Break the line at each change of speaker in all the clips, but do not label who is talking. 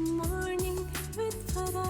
Morning with Farah.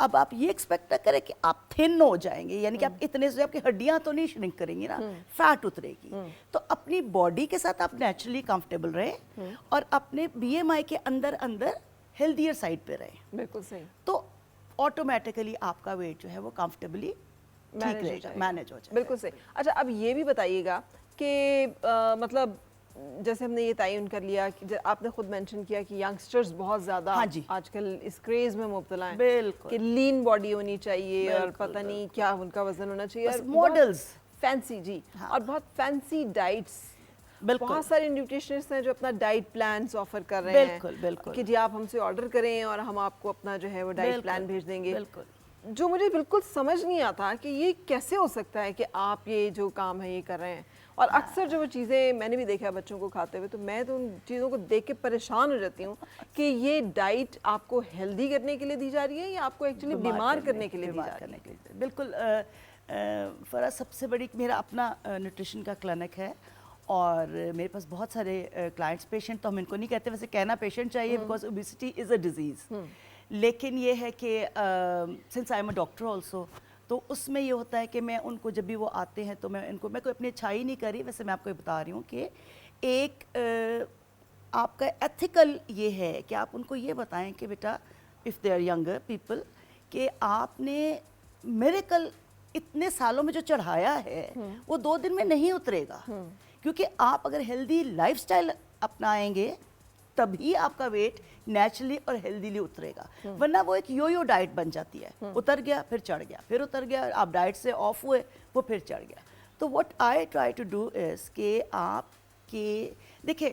اب آپ یہ ایکسپیکٹ نہ کریں کہ آپ تھن ہو جائیں گے، یعنی کہ آپ اتنے سے آپ کی ہڈیاں تو نہیں شرنک کریں گی نا، فیٹ اترے گی. تو اپنی باڈی کے ساتھ آپ نیچرلی کمفرٹیبل رہیں اور اپنے بی ایم آئی کے اندر ہیلدیئر سائڈ پہ رہیں.
بالکل صحیح.
تو آٹومیٹیکلی آپ کا ویٹ جو ہے وہ کمفرٹیبلی ٹھیک رہے گا، مینیج ہو جائے گا.
بالکل صحیح. اچھا اب یہ بھی بتائیے گا کہ مطلب جیسے ہم نے یہ تعین کر لیا کہ آپ نے خود مینشن کیا کہ ینگسٹرز بہت زیادہ آج کل اس کریز میں مبتلا ہیں کہ لین باڈی ہونی چاہیے اور پتہ نہیں کیا ان کا وزن ہونا چاہیے، اور
ماڈلز
فینسی جی اور بہت فینسی ڈائٹس. بہت سارے نیوٹریشنسٹ ہیں جو اپنا ڈائٹ پلانس آفر کر رہے ہیں کہ جی آپ ہم سے آرڈر کریں اور ہم آپ کو اپنا جو ہے وہ ڈائٹ پلان بھیج دیں گے، جو مجھے بالکل سمجھ نہیں آتا کہ یہ کیسے ہو سکتا ہے کہ آپ یہ جو کام ہے یہ کر رہے ہیں. اور اکثر جو وہ چیزیں میں نے بھی دیکھا بچوں کو کھاتے ہوئے، تو میں تو ان چیزوں کو دیکھ کے پریشان ہو جاتی ہوں کہ یہ ڈائٹ آپ کو ہیلدی کرنے کے لیے دی جا رہی ہے یا آپ کو ایکچولی بیمار کرنے کے لیے دی جا رہی ہے.
بالکل فرح، سب سے بڑی میرا اپنا نیوٹریشن کا کلینک ہے اور میرے پاس بہت سارے کلائنٹس، پیشنٹ تو ہم ان کو نہیں کہتے، ویسے کہنا پیشنٹ چاہیے because obesity is a disease. لیکن یہ ہے کہ since I am a doctor also, تو اس میں یہ ہوتا ہے کہ میں ان کو جب بھی وہ آتے ہیں تو میں ان کو، میں کوئی اپنی اچھائی نہیں کر رہی، ویسے میں آپ کو یہ بتا رہی ہوں کہ ایک آپ کا ایتھیکل یہ ہے کہ آپ ان کو یہ بتائیں کہ بیٹا if they are younger people کہ آپ نے میریکل اتنے سالوں میں جو چڑھایا ہے وہ 2 دن میں نہیں اترے گا، کیونکہ آپ اگر ہیلدی لائف سٹائل اپنائیں گے تبھی آپ کا ویٹ نیچرلی اور ہیلدیلی اترے گا، ورنہ وہ ایک یو ڈائٹ بن جاتی ہے، اتر گیا پھر چڑھ گیا، پھر اتر گیا، آپ ڈائٹ سے آف ہوئے وہ پھر چڑھ گیا. تو what I try to do is کہ آپ کے دیکھیں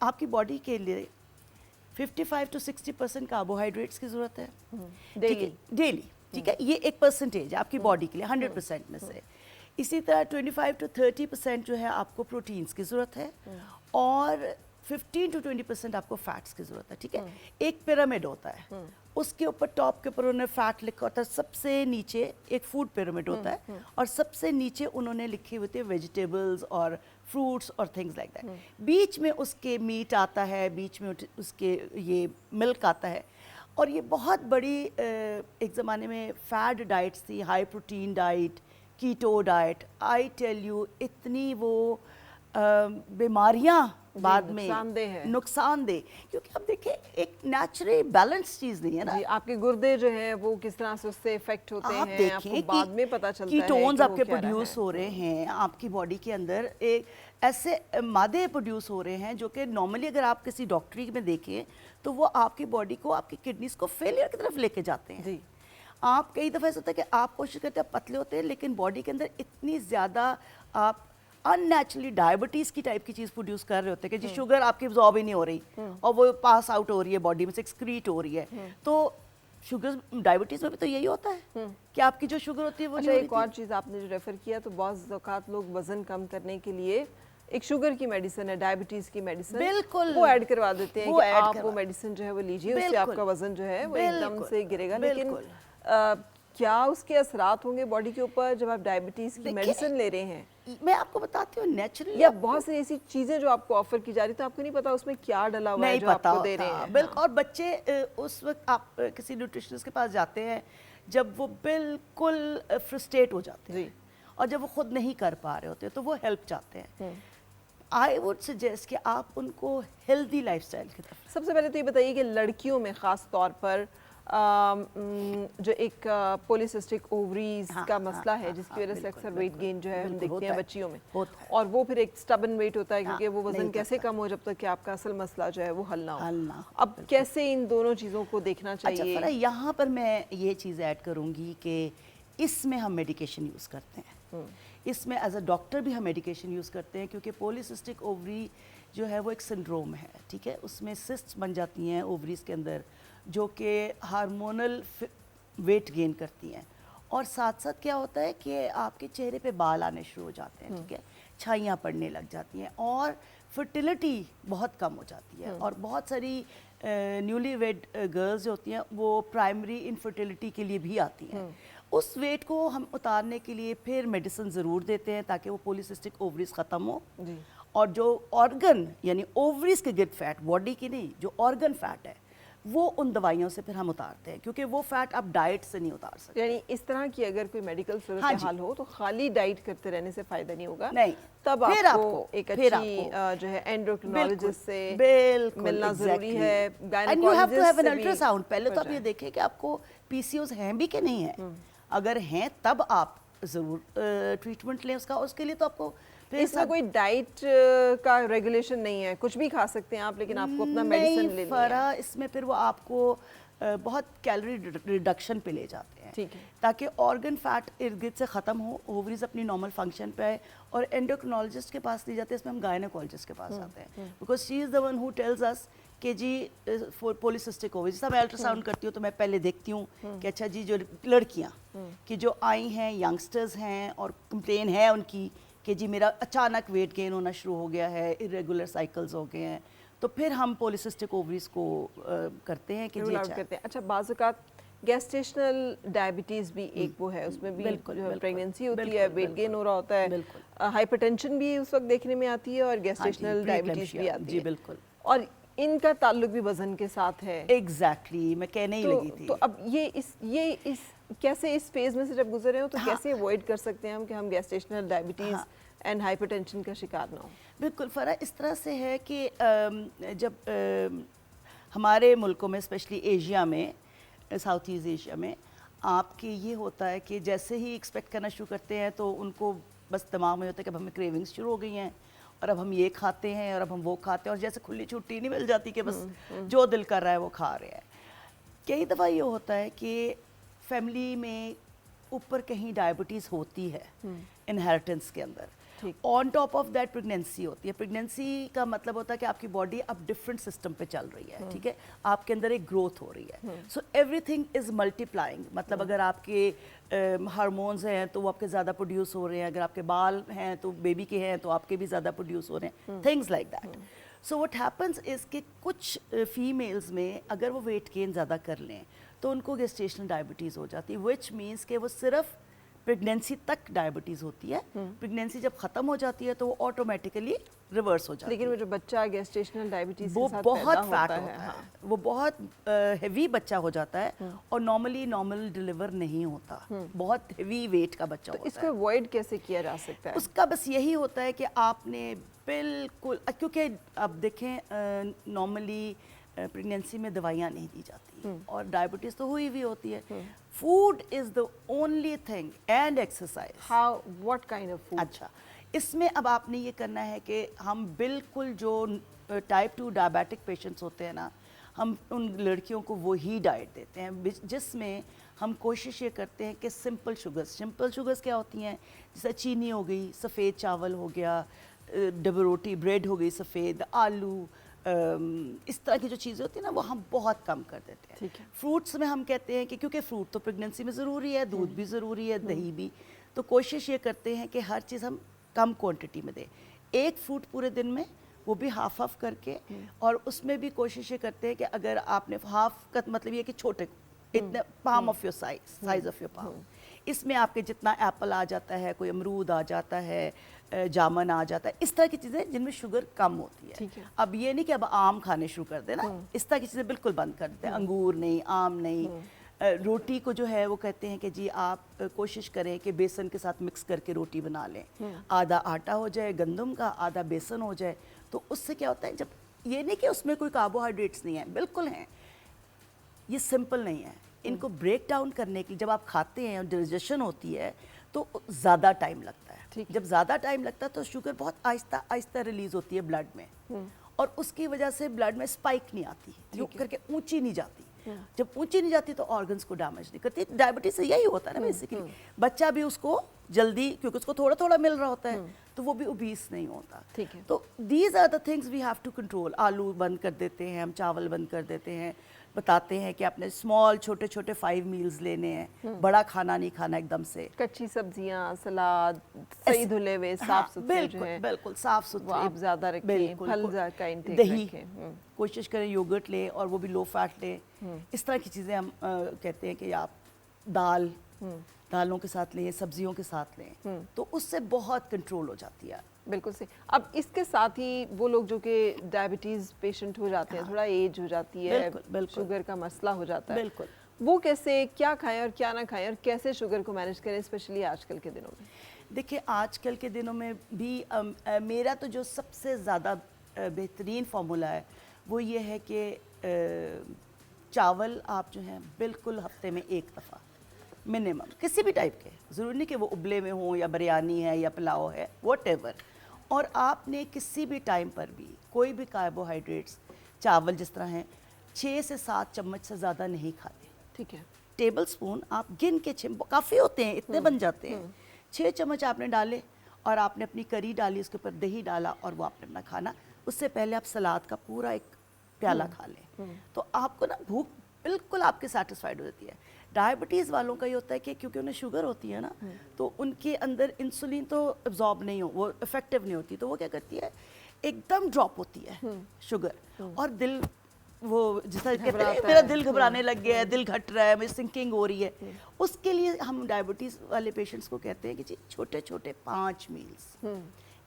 آپ کی باڈی کے لیے 55 to 60% کاربوہائیڈریٹس کی ضرورت ہے ڈیلی، ٹھیک ہے، یہ ایک پرسنٹیج ہے آپ کی باڈی کے لیے 100% میں سے. اسی طرح 25 to 30% جو ہے آپ کو پروٹینس کی ضرورت ہے اور 15 to 20% آپ کو فیٹس کی ضرورت ہے. ٹھیک ہے، ایک پیرامڈ ہوتا ہے، اس کے اوپر ٹاپ کے اوپر انہوں نے فیٹ لکھا ہوتا ہے، سب سے نیچے ایک فوڈ پیرامڈ ہوتا ہے اور سب سے نیچے انہوں نے لکھے ہوئے تھے ویجیٹیبلز اور فروٹس اور تھنگز لائک دیٹ. بیچ میں اس کے میٹ آتا ہے، بیچ میں اس کے یہ ملک آتا ہے. اور یہ بہت بڑی ایک زمانے میں فیڈ ڈائٹس تھی، high protein diet, keto diet. I tell you اتنی وہ بیماریاں بعد میں نقصان دہ، کیونکہ اب دیکھیں ایک نیچرل بیلنس چیز نہیں ہے نا.
آپ کے گردے جو ہیں وہ کس طرح سے اس سے افیکٹ ہوتے ہیں،
آپ دیکھیں
بعد میں پتہ چلتا ہے
کیٹونز آپ کے پروڈیوس ہو رہے ہیں، آپ کی باڈی کے اندر ایک ایسے مادے پروڈیوس ہو رہے ہیں جو کہ نارملی اگر آپ کسی ڈاکٹری میں دیکھیں تو وہ آپ کی باڈی کو، آپ کی کڈنیز کو فیلئر کی طرف لے کے جاتے ہیں. آپ کئی دفعہ ایسا ہوتا ہے کہ آپ کوشش کرتے ہیں پتلے ہوتے ہیں لیکن باڈی کے اندر اتنی زیادہ آپ ان نیچرلی ڈائبٹیز کی ٹائپ کی چیز پروڈیوس کر رہے ہوتے ہیں کہ جی شوگر آپ کی ابزارب ہی نہیں ہو رہی اور وہ پاس آؤٹ ہو رہی ہے باڈی میں سے، ایکسکریٹ ہو رہی ہے. تو شوگر ڈائبٹیز میں بھی تو یہی ہوتا ہے کہ آپ کی جو شوگر ہوتی ہے وہ نہیں ہو رہی.
ایک اور چیز آپ نے جو ریفر کیا، تو بعض اوقات لوگ وزن کم کرنے کے لیے ایک شوگر کی میڈیسن ہے، ڈائبٹیز کی میڈیسن،
بالکل
وہ ایڈ کروا دیتے ہیں کہ آپ وہ میڈیسن جو ہے وہ لیجیے، اس سے آپ کا وزن جو ہے وہ ایک دم سے گرے گا. لیکن کیا اس کے اثرات ہوں گے باڈی کے اوپر جب آپ ڈائبٹیز کی میڈیسن لے رہے ہیں؟
میں آپ کو بتاتی ہوں نیچرلی،
یا بہت سی ایسی چیزیں جو آپ کو آفر کی جا رہی تو آپ کو نہیں پتا اس میں کیا ڈلا ہوا ہے جو آپ کو دے رہے ہیں.
بالکل. اور بچے اس وقت آپ کسی نیوٹریشنسٹ کے پاس جاتے ہیں جب وہ بالکل فرسٹریٹ ہو جاتے ہیں اور جب وہ خود نہیں کر پا رہے ہوتے تو وہ ہیلپ چاہتے ہیں. آئی ووڈ سجیسٹ کہ آپ ان کو ہیلدی لائف سٹائل کی طرف.
سب سے پہلے تو یہ بتائیے کہ لڑکیوں میں خاص طور پر جو ایک پولیسسٹک اووریز کا مسئلہ ہے جس کی وجہ سے اکثر ویٹ گین جو ہے ہم دیکھتے ہیں بچیوں میں، اور وہ پھر ایک سٹبن ویٹ ہوتا ہے کیونکہ وہ وزن کیسے کم ہو جب تک کہ آپ کا اصل مسئلہ جو ہے وہ حل نہ ہو. اب کیسے ان دونوں چیزوں کو دیکھنا چاہیے؟
اچھا، یہاں پر میں یہ چیز ایڈ کروں گی کہ اس میں ہم میڈیکیشن یوز کرتے ہیں، اس میں ایز اے ڈاکٹر بھی ہم میڈیکیشن یوز کرتے ہیں کیونکہ پولیسسٹک اووری جو ہے وہ ایک سنڈروم ہے. ٹھیک ہے، اس میں سسٹ بن جاتی ہیں اووریز کے اندر جو کہ ہارمونل ویٹ گین کرتی ہیں، اور ساتھ ساتھ کیا ہوتا ہے کہ آپ کے چہرے پہ بال آنے شروع ہو جاتے ہیں. ٹھیک ہے، چھائیاں پڑنے لگ جاتی ہیں اور فرٹیلیٹی بہت کم ہو جاتی ہے. اور بہت ساری نیولی ویڈ گرلز جو ہوتی ہیں وہ پرائمری انفرٹیلیٹی کے لیے بھی آتی ہیں. اس ویٹ کو ہم اتارنے کے لیے پھر میڈیسن ضرور دیتے ہیں تاکہ وہ پولیسسٹک اووریز ختم ہو، اور جو آرگن یعنی اووریز کے گرد فیٹ، باڈی کی نہیں، جو آرگن فیٹ ہے وہ ان دوائیوں سے پھر ہم اتارتے ہیں، کیونکہ وہ فیٹ آپ ڈائٹ سے نہیں اتار سکتے.
یعنی اس طرح کی اگر کوئی میڈیکل صورتحال ہو تو خالی ڈائٹ کرتے رہنے سے فائدہ نہیں ہوگا،
نہیں،
تب
پھر
آپ کو ایک اچھی جو ہے اینڈوکرینالوجسٹ سے ملنا ضروری ہے.
And you have to have an ultrasound. پہلے تو آپ یہ دیکھیں کہ آپ کو پی سی اوز ہیں بھی کہ نہیں ہیں. اگر ہیں تب آپ ضرور ٹریٹمنٹ لیں اس کا. اس کے لیے تو آپ کو
اس میں کوئی ڈائٹ کا ریگولیشن نہیں ہے، کچھ بھی کھا سکتے ہیں آپ، لیکن آپ کو اپنا میڈیسن لینی ہے.
فرا اس میں پھر وہ آپ کو بہت کیلوری ریڈکشن پہ لے جاتے ہیں،
ٹھیک ہے،
تاکہ آرگن فیٹ ارد گرد سے ختم ہو، اووریز اپنی نارمل فنکشن پہ آئے. اور اینڈوکرینالوجسٹ کے پاس نہیں جاتے، اس میں ہم گائنیکولوجسٹ کے پاس آتے ہیں، because she is the one who tells us کہ جی پولیسسٹک اووری. جیسا میں الٹرا ساؤنڈ کرتی ہوں تو میں پہلے دیکھتی ہوں کہ اچھا جی جو لڑکیاں کہ جو آئی ہیں، ینگسٹرز ہیں اور کمپلین ہے ان کی کہ جی میرا اچانک ویٹ گین ہونا شروع ہو گیا ہے، ارریگولر سائیکلز ہو گئے ہیں، تو پھر ہم پولیسسٹک اووریز کو کرتے ہیں کہ جی
کرتے ہیں. اچھا بعض اوقات گیسٹیشنل ڈائبٹیز بھی ایک وہ ہے، اس میں بھی پریگننسی ہوتی ہے، ویٹ گین ہو رہا ہوتا ہے، ہائپر ٹینشن بھی اس وقت دیکھنے میں آتی ہے اور گیسٹیشنل ڈائبٹیز بھی آتی ہے.
جی بالکل.
اور ان کا تعلق بھی وزن کے ساتھ ہے.
ایگزیکٹلی میں کہنے ہی لگی تھی.
تو اب یہ کیسے اس فیز میں سے جب گزرے ہوں تو کیسے اوائڈ کر سکتے ہیں ہم کہ ہم گیسٹیشنل ڈائبٹیز اینڈ ہائپر ٹینشن کا شکار نہ ہوں؟
بالکل فرا اس طرح سے ہے کہ جب ہمارے ملکوں میں اسپیشلی ایشیا میں، ساؤتھ ایسٹ ایشیا میں، آپ کے یہ ہوتا ہے کہ جیسے ہی ایکسپیکٹ کرنا شروع کرتے ہیں تو ان کو بس دماغ میں ہوتا ہے کہ اب ہمیں کریونگس شروع ہو گئی ہیں اور اب ہم یہ کھاتے ہیں اور اب ہم وہ کھاتے ہیں، اور جیسے کھلی چھٹی نہیں مل جاتی کہ بس جو دل کر رہا ہے وہ کھا رہے ہیں. کئی دفعہ یہ ہوتا ہے کہ فیملی میں اوپر کہیں ڈائبٹیز ہوتی ہے انہیریٹنس کے اندر، on top of that pregnancy ہوتی ہے. پریگنینسی کا مطلب ہوتا ہے کہ آپ کی باڈی اب ڈفرینٹ سسٹم پہ چل رہی ہے، ٹھیک ہے، آپ کے اندر ایک گروتھ ہو رہی ہے. So every thing is multi plying. مطلب اگر آپ کے ہارمونز ہیں تو وہ آپ کے زیادہ پروڈیوس ہو رہے ہیں، اگر آپ کے بال ہیں تو بیبی کے ہیں تو آپ کے بھی زیادہ پروڈیوس ہو رہے ہیں، things like that. So what happens is کہ کچھ فیمیلز میں اگر وہ ویٹ گین زیادہ کر لیں تو ان کو گیسٹیشنل ڈائبٹیز ہو جاتی ہے، وچ مینس کہ وہ صرف پریگنینسی تک ڈائبٹیز ہوتی ہے. پریگنینسی جب ختم ہو جاتی ہے تو وہ آٹومیٹیکلی ریورس ہو جاتی ہے.
لیکن وہ جو بچہ گیسٹیشنل ڈائبٹیز
وہ بہت فیٹ ہوتا ہے، وہ بہت ہیوی بچہ ہو جاتا ہے اور نارمل ڈیلیور نہیں ہوتا، بہت ہیوی ویٹ کا بچہ ہوتا ہے.
اس کو اوائڈ کیسے کیا جا سکتا ہے؟
اس کا بس یہی ہوتا ہے کہ آپ نے بالکل، کیونکہ اب دیکھیں نارملی پریگنینسی میں دوائیاں نہیں دی جاتی اور ڈائبٹیز تو ہوئی بھی ہوتی ہے. Food is the only thing and exercise.
How what kind of food?
اچھا اس میں اب آپ نے یہ کرنا ہے کہ ہم بالکل جو ٹائپ 2 ڈائبیٹک پیشنٹس ہوتے ہیں نا، ہم ان لڑکیوں کو وہی ڈائٹ دیتے ہیں جس میں ہم کوشش یہ کرتے ہیں کہ سمپل شوگرز کیا ہوتی ہیں، جیسے چینی ہو گئی، سفید چاول ہو گیا، ڈبل روٹی بریڈ ہو گئی سفید، آلو، اس طرح کی جو چیزیں ہوتی ہیں نا وہ ہم بہت کم کر دیتے ہیں. فروٹس میں ہم کہتے ہیں کہ کیونکہ فروٹ تو پریگنینسی میں ضروری ہے، دودھ بھی ضروری ہے، دہی بھی، تو کوشش یہ کرتے ہیں کہ ہر چیز ہم کم کوانٹٹی میں دیں. ایک فروٹ پورے دن میں، وہ بھی ہاف کر کے، اور اس میں بھی کوشش یہ کرتے ہیں کہ اگر آپ نے ہاف کا مطلب یہ کہ چھوٹے اتنے palm of your size of your palm, اس میں آپ کے جتنا ایپل آ جاتا ہے، کوئی امرود آ جاتا ہے، جامن آ جاتا ہے، اس طرح کی چیزیں جن میں شوگر کم ہوتی ہے. اب یہ نہیں کہ اب آم کھانے شروع کر دیں نا، اس طرح کی چیزیں بالکل بند کر دیتے ہیں، انگور نہیں، آم نہیں. روٹی کو جو ہے وہ کہتے ہیں کہ جی آپ کوشش کریں کہ بیسن کے ساتھ مکس کر کے روٹی بنا لیں، آدھا آٹا ہو جائے گندم کا، آدھا بیسن ہو جائے. تو اس سے کیا ہوتا ہے، جب یہ نہیں کہ اس میں کوئی کاربوہائیڈریٹس نہیں ہیں، بالکل ہیں، یہ سمپل نہیں ہے. ان کو بریک ڈاؤن کرنے کی جب آپ کھاتے ہیں اور ڈائجیشن ہوتی ہے تو زیادہ ٹائم لگتا ہے. جب زیادہ ٹائم لگتا ہے تو شوگر بہت آہستہ آہستہ ریلیز ہوتی ہے بلڈ میں، اور اس کی وجہ سے بلڈ میں اسپائک نہیں آتی، جو کر کے اونچی نہیں جاتی. جب اونچی نہیں جاتی تو آرگنز کو ڈیمیج نہیں کرتی. ڈائبٹیز سے یہی ہوتا ہے نا بیسیکلی. بچہ بھی اس کو جلدی، کیونکہ اس کو تھوڑا تھوڑا مل رہا ہوتا ہے تو وہ بھی اوبیس نہیں ہوتا. تو these are the things we have to control. آلو بند کر دیتے ہیں ہم، چاول بند کر دیتے ہیں، بتاتے ہیں کہ آپ نے اسمال چھوٹے چھوٹے 5 میلز لینے ہیں، بڑا کھانا نہیں کھانا ایک دم سے.
کچی سبزیاں، سلاد، صحیح دھلے ہوئے صاف ستھرے جو ہیں،
بالکل صاف ستھرے
آپ زیادہ رکھیں، پھل کا انٹیک
دہی
رکھیں،
کوشش کریں یوگرٹ لیں اور وہ بھی لو فیٹ لیں. اس طرح کی چیزیں ہم کہتے ہیں کہ آپ دال دالوں کے ساتھ لیں, سبزیوں کے ساتھ لیں, تو اس سے بہت کنٹرول ہو جاتی ہے.
بالکل صحیح. اب اس کے ساتھ ہی وہ لوگ جو کہ ڈائبٹیز پیشنٹ ہو جاتے ہیں, تھوڑا ایج ہو جاتی ہے, شوگر کا مسئلہ ہو جاتا ہے,
بالکل,
وہ کیسے کیا کھائیں اور کیا نہ کھائیں اور کیسے شوگر کو مینیج کریں, اسپیشلی آج کل کے دنوں میں؟
دیکھیں آج کل کے دنوں میں بھی میرا تو جو سب سے زیادہ بہترین فارمولا ہے وہ یہ ہے کہ چاول آپ جو ہیں بالکل ہفتے میں ایک دفعہ منیمم, کسی بھی ٹائپ کے, ضروری نہیں کہ وہ ابلے میں ہوں یا بریانی ہے یا پلاؤ ہے, واٹ ایور, اور آپ نے کسی بھی ٹائم پر بھی کوئی بھی کاربوہائیڈریٹس, چاول جس طرح ہیں, 6 سے 7 چمچ سے زیادہ نہیں کھاتے.
ٹھیک ہے,
ٹیبل سپون آپ گن کے کافی ہوتے ہیں, اتنے بن جاتے ہیں, 6 چمچ آپ نے ڈالے اور آپ نے اپنی کری ڈالی, اس کے اوپر دہی ڈالا اور وہ آپ نے اپنا کھانا. اس سے پہلے آپ سلاد کا پورا ایک پیالہ کھا لیں, تو آپ کو نا بھوک بالکل آپ کے سیٹسفائیڈ ہو جاتی ہے. ڈائبٹیز والوں کا یہ ہوتا ہے کہ کیونکہ انہیں شوگر ہوتی ہے نا, تو ان کے اندر انسولین تو ابزارب نہیں ہو, وہ افیکٹو نہیں ہوتی, تو وہ کیا کرتی ہے ایک دم ڈراپ ہوتی ہے شوگر, اور دل وہ جیسا کہتے ہیں میرا دل گھبرانے لگ گیا ہے, دل گھٹ رہا ہے, مجھے سنکنگ ہو رہی ہے. اس کے لیے ہم ڈائبٹیز والے پیشنٹس کو کہتے ہیں کہ جی چھوٹے چھوٹے 5 میلز,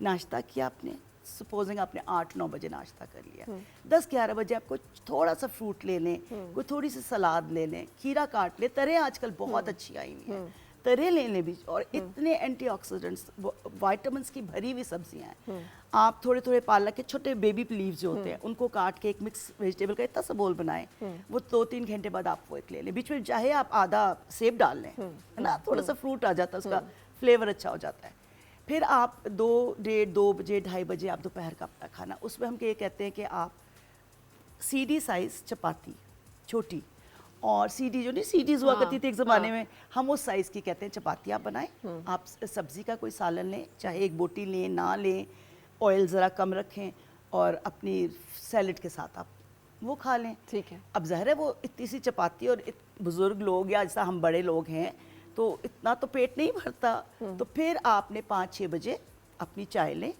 ناشتہ کیا آپ نے, سپوزنگ آپ نے 8-9 بجے ناشتہ کر لیا, 10-11 بجے آپ کو تھوڑا سا فروٹ لے لیں, کوئی تھوڑی سی سلاد لے لیں, کھیرا کاٹ لیں, ترے آج کل بہت اچھی آئی ہوئی ہیں, ترے لے لیں بھی, اور اتنے اینٹی آکسیڈنٹس وائٹامنس کی بھری ہوئی سبزیاں ہیں. آپ تھوڑے تھوڑے پالک کے چھوٹے بیبی لیوز جو ہوتے ہیں ان کو کاٹ کے ایک مکس ویجیٹیبل کا اتنا سا بول بنائیں, وہ 2-3 گھنٹے بعد آپ وہ ایک لے لیں, بیچ میں چاہے آپ آدھا سیب ڈال لیں, ہے نا, تھوڑا سا فروٹ آ جاتا ہے, اس کا فلیور اچھا ہو جاتا ہے. پھر آپ 2 بجے 2:30 بجے آپ دوپہر کا اپنا کھانا, اس میں ہم یہ کہتے ہیں کہ آپ سی ڈی سائز چپاتی چھوٹی, اور سی ڈی جو نہیں سی ڈیز ہوا کرتی تھی ایک زمانے میں, ہم اس سائز کی کہتے ہیں چپاتی آپ بنائیں. آپ سبزی کا کوئی سالن لیں, چاہے ایک بوٹی لیں نہ لیں, آئل ذرا کم رکھیں, اور اپنی سیلڈ کے ساتھ آپ وہ کھا لیں.
ٹھیک ہے.
اب ظاہر ہے وہ اتنی سی چپاتی, اور بزرگ لوگ یا جیسا ہم بڑے لوگ ہیں تو اتنا تو پیٹ نہیں بھرتا, تو پھر آپ نے 5-6 بجے اپنی چائے لیں,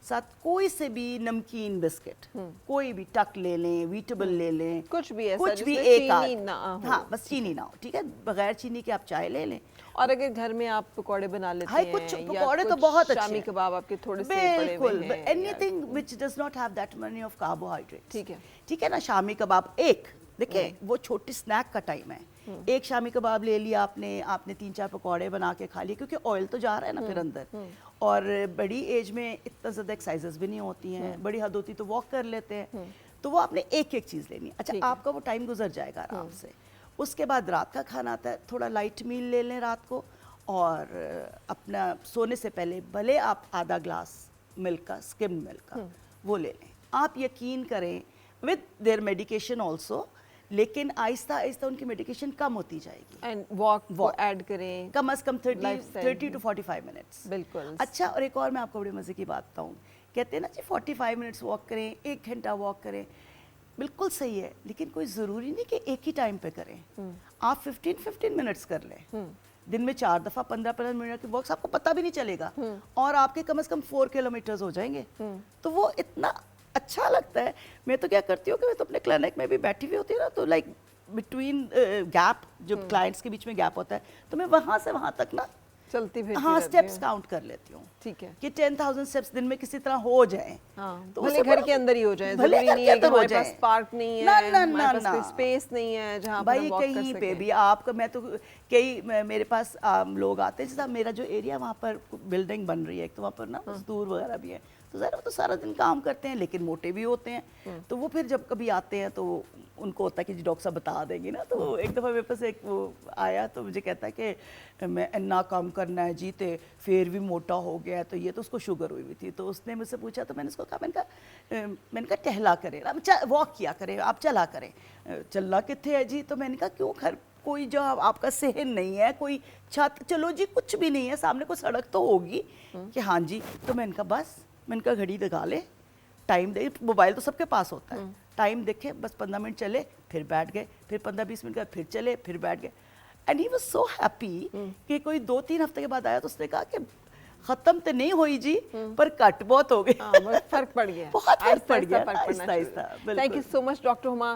ساتھ کوئی سے بھی نمکین بسکٹ, کوئی بھی ٹک لے لیں, ویٹیبل لے لیں,
کچھ بھی ایسا
کچھ بھی
جس میں
ایک
چینی
آدھ,
نہ ہو.
ہاں بس چینی نہ ہو, ٹھیک ہے, بغیر چینی کے آپ چائے لے لیں.
اور اگر گھر میں آپ پکوڑے بنا لیتے ہیں,
کچھ پکوڑے تو بہت اچھے,
شامی کباب آپ کے تھوڑے سے پڑے ہوئے ہیں,
any thing which does not have that many of carbohydrate,
ٹھیک ہے,
ٹھیک ہے نا. شامی کباب ایک, دیکھیں وہ چھوٹی سنیک کا ٹائم ہے, ایک شامی کباب لے لیا آپ نے 3-4 پکوڑے بنا کے کھا لیے, کیونکہ آئل تو جا رہا ہے نا پھر اندر, اور بڑی ایج میں اتنا زیادہ ایکسرسائزز بھی نہیں ہوتی ہیں, بڑی حد ہوتی تو واک کر لیتے ہیں, تو وہ آپ نے ایک چیز لینی. اچھا آپ کا وہ ٹائم گزر جائے گا آرام سے. اس کے بعد رات کا کھانا آتا ہے, تھوڑا لائٹ میل لے لیں رات کو, اور اپنا سونے سے پہلے بھلے آپ آدھا گلاس ملک کا, سکمڈ ملک کا, وہ لے لیں. آپ یقین کریں ود دیئر میڈیکیشن آلسو, لیکن آہستہ آہستہ ان کی میڈیکیشن کم ہوتی جائے گی.
اینڈ واک کو ایڈ کریں,
کم از کم 30 to 45 منٹس.
بالکل.
اچھا, اور ایک اور میں آپ کو بڑے مزے کی بات بتاؤں, کہتے ہیں نا جی 45 منٹس واک کریں, 1 گھنٹہ واک کریں, بالکل صحیح ہے, لیکن کوئی ضروری نہیں کہ ایک ہی ٹائم پہ کریں. آپ 15 منٹس کر لیں, دن میں 4 دفعہ 15 منٹ کے واکس, آپ کو پتہ بھی نہیں چلے گا, اور آپ کے کم از کم 4 کلومیٹرز ہو جائیں گے. تو وہ اتنا اچھا لگتا ہے. میں تو کیا کرتی ہوں کہ میں تو اپنے کلینک میں بھی بیٹھی ہوئی ہوتی ہے نا, تو لائک بٹوین گیپ, جو کلائنٹس کے بیچ میں گیپ ہوتا ہے, تو میں وہاں سے وہاں تک نا
چلتی پھرتی
ہاں اسٹیپس کاؤنٹ کر لیتی ہوں.
ٹھیک ہے,
کہ 10,000 اسٹیپس دن میں کسی طرح ہو جائیں,
تو بھلے گھر کے اندر ہی ہو جائیں, ضروری نہیں ہے کہ ہمارے پاس پارک نہیں ہے, ہمارے پاس کوئی اسپیس نہیں ہے جہاں پر ہم واک کر سکیں.
بھائی کہیں پہ بھی آپ کا, میں تو کئی میرے پاس لوگ آتے ہیں, جیسا میرا جو ایریا وہاں پر بلڈنگ بن رہی ہے, تو وہاں پر نا مزدور وغیرہ بھی ہیں, تو ظاہر وہ تو سارا دن کام کرتے ہیں لیکن موٹے بھی ہوتے ہیں, تو وہ پھر جب کبھی آتے ہیں تو ان کو ہوتا ہے کہ جی ڈاکٹر صاحب بتا دیں گے نا. تو ایک دفعہ میرے پاس ایک وہ آیا, تو مجھے کہتا ہے کہ میں اتنا کام کرنا ہے جی, تے پھر بھی موٹا ہو گیا ہے. تو یہ تو اس کو شوگر ہوئی ہوئی تھی, تو اس نے مجھ سے پوچھا, تو میں نے اس کو کہا, میں نے کہا ٹہلا کرے, واک کیا کرے, آپ چلا کریں. چلنا کتنے ہے جی, تو میں نے کہا کیوں, گھر کوئی جو آپ کا صحن نہیں ہے, کوئی چھت, چلو جی کچھ بھی نہیں ہے, سامنے کوئی سڑک تو ہوگی, کہ ہاں جی. تو میں نے کہا بس, میں نے کہا گھڑی لگا لے, ٹائم دے, موبائل تو سب کے پاس ہوتا ہے, ٹائم دیکھے, بس 15 منٹ چلے, پھر بیٹھ گئے, پھر 15-20 منٹ کا, پھر چلے, پھر بیٹھ گئے. And he was so happy کہ کوئی 2-3 ہفتے کے بعد آیا, تو اس نے کہا کہ ختم تو نہیں ہوئی جی, پر کٹ بہت ہو گئے,
فرق پڑ گیا,
بہت فرق پڑ گیا.
Thank you so much doctor ہما.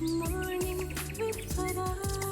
Morning with Farah.